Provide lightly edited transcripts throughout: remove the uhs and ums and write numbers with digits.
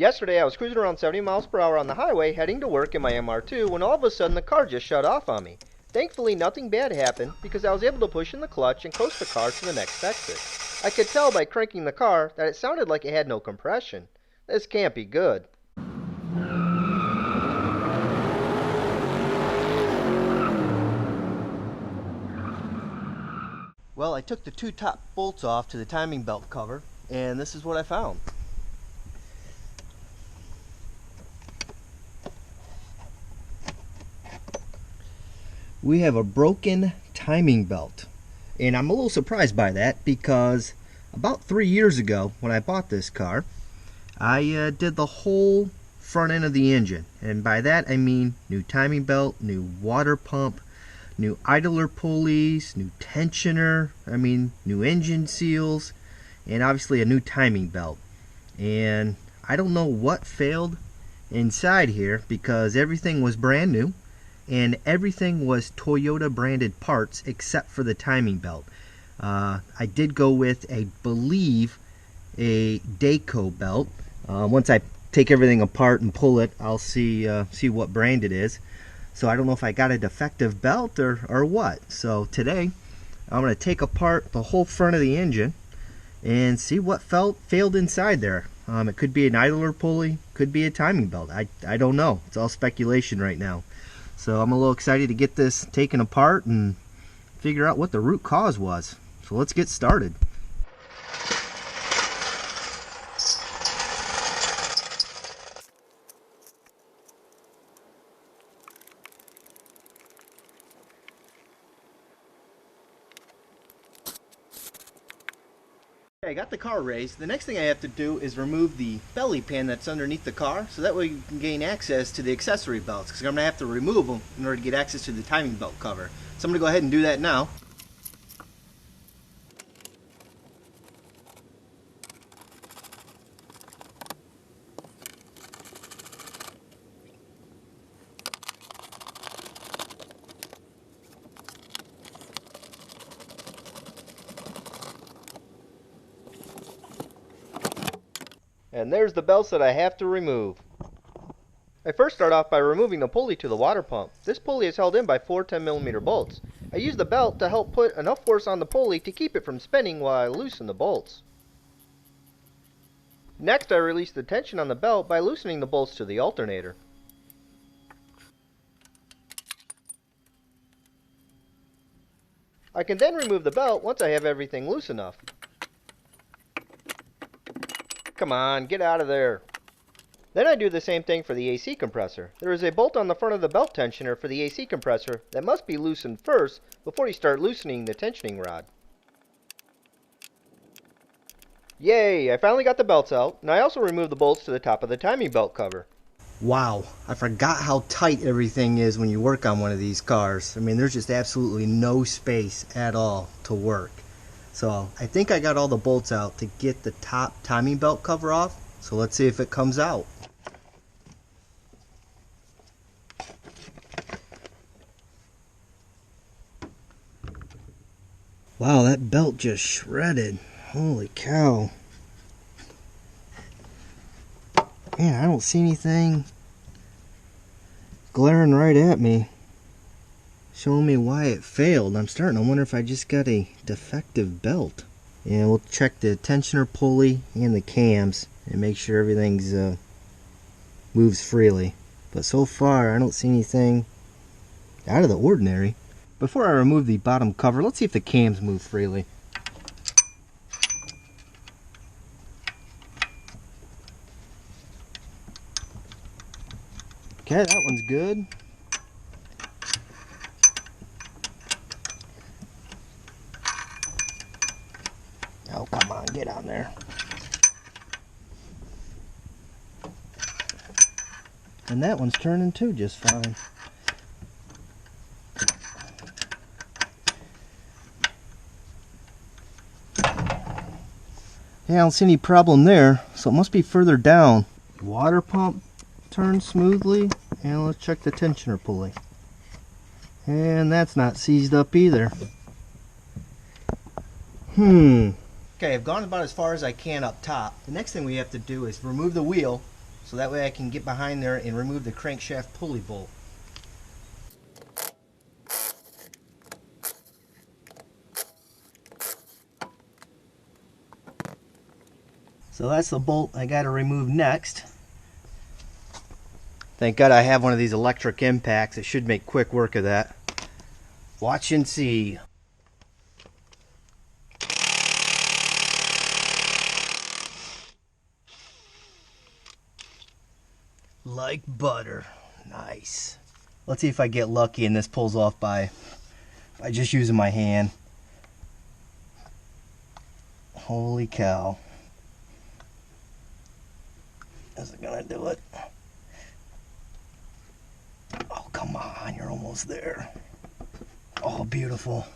Yesterday I was cruising around 70 miles per hour on the highway heading to work in my MR2 when all of a sudden the car just shut off on me. Thankfully nothing bad happened because I was able to push in the clutch and coast the car to the next exit. I could tell by cranking the car that it sounded like it had no compression. This can't be good. Well, I took the two top bolts off to the timing belt cover, and this is what I found. We have a broken timing belt, and I'm a little surprised by that because about 3 years ago when I bought this car, I did the whole front end of the engine, and by that I mean new timing belt, new water pump, new idler pulleys, new tensioner, new engine seals, and obviously a new timing belt. And I don't know what failed inside here because everything was brand new and everything was Toyota branded parts except for the timing belt. I did go with, I believe, a Dayco belt. Once I take everything apart and pull it, I'll see what brand it is. So I don't know if I got a defective belt or what. So today I'm going to take apart the whole front of the engine and see what failed inside there. It could be an idler pulley, could be a timing belt. I don't know. It's all speculation right now. So I'm a little excited to get this taken apart and figure out what the root cause was. So let's get started. I got the car raised. The next thing I have to do is remove the belly pan that's underneath the car, so that way you can gain access to the accessory belts, because I'm going to have to remove them in order to get access to the timing belt cover. So I'm going to go ahead and do that now. And there's the belts that I have to remove. I first start off by removing the pulley to the water pump. This pulley is held in by 4 10mm bolts. I use the belt to help put enough force on the pulley to keep it from spinning while I loosen the bolts. Next I release the tension on the belt by loosening the bolts to the alternator. I can then remove the belt once I have everything loose enough. Come on, get out of there. Then I do the same thing for the AC compressor. There is a bolt on the front of the belt tensioner for the AC compressor that must be loosened first before you start loosening the tensioning rod. Yay, I finally got the belts out, and I also removed the bolts to the top of the timing belt cover. Wow, I forgot how tight everything is when you work on one of these cars. There's just absolutely no space at all to work. So I think I got all the bolts out to get the top timing belt cover off. So let's see if it comes out. Wow, that belt just shredded. Holy cow. Man, I don't see anything glaring right at me showing me why it failed. I'm starting to wonder if I just got a defective belt. And we'll check the tensioner pulley and the cams and make sure everything's moves freely. But so far I don't see anything out of the ordinary. Before I remove the bottom cover, let's see if the cams move freely. Okay, that one's good. Oh, come on, get on there. And that one's turning too just fine. Yeah, I don't see any problem there, so it must be further down. Water pump turns smoothly, and let's check the tensioner pulley. And that's not seized up either. Okay, I've gone about as far as I can up top. The next thing we have to do is remove the wheel so that way I can get behind there and remove the crankshaft pulley bolt. So that's the bolt I got to remove next. Thank God I have one of these electric impacts. It should make quick work of that. Watch and see. Like butter. Nice. Let's see if I get lucky and this pulls off by just using my hand. Holy cow. Is it gonna do it? Oh, come on, you're almost there. Oh, beautiful.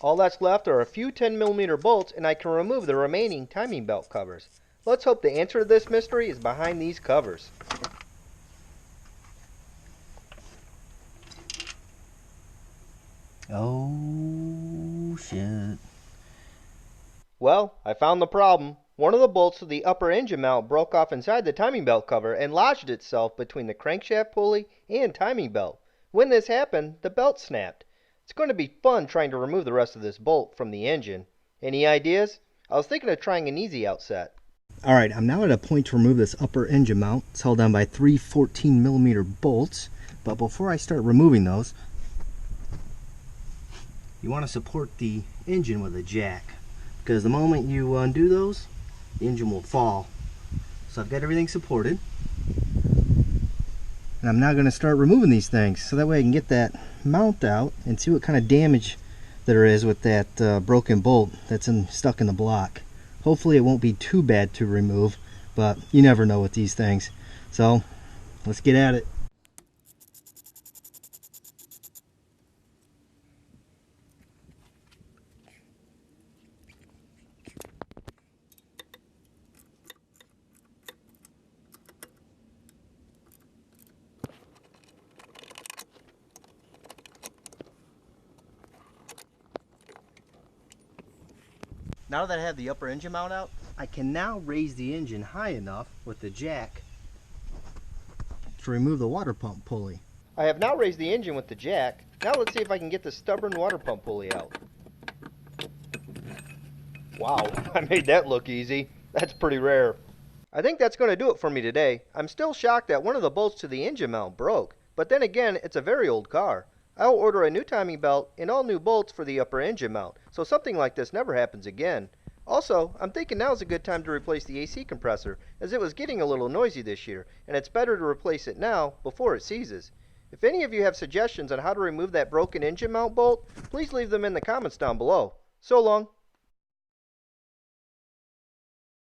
All that's left are a few 10mm bolts, and I can remove the remaining timing belt covers. Let's hope the answer to this mystery is behind these covers. Oh, shit. Well, I found the problem. One of the bolts to the upper engine mount broke off inside the timing belt cover and lodged itself between the crankshaft pulley and timing belt. When this happened, the belt snapped. It's going to be fun trying to remove the rest of this bolt from the engine. Any ideas? I was thinking of trying an easy outset. Alright, I'm now at a point to remove this upper engine mount. It's held down by three 14mm bolts. But before I start removing those, you want to support the engine with a jack. Because the moment you undo those, the engine will fall. So I've got everything supported. And I'm now going to start removing these things so that way I can get that mount out and see what kind of damage there is with that broken bolt that's stuck in the block. Hopefully it won't be too bad to remove, but you never know with these things. So let's get at it. Now that I have the upper engine mount out, I can now raise the engine high enough with the jack to remove the water pump pulley. I have now raised the engine with the jack. Now let's see if I can get the stubborn water pump pulley out. Wow, I made that look easy. That's pretty rare. I think that's going to do it for me today. I'm still shocked that one of the bolts to the engine mount broke, but then again, it's a very old car. I'll order a new timing belt and all new bolts for the upper engine mount, so something like this never happens again. Also, I'm thinking now's a good time to replace the AC compressor, as it was getting a little noisy this year, and it's better to replace it now before it seizes. If any of you have suggestions on how to remove that broken engine mount bolt, please leave them in the comments down below. So long.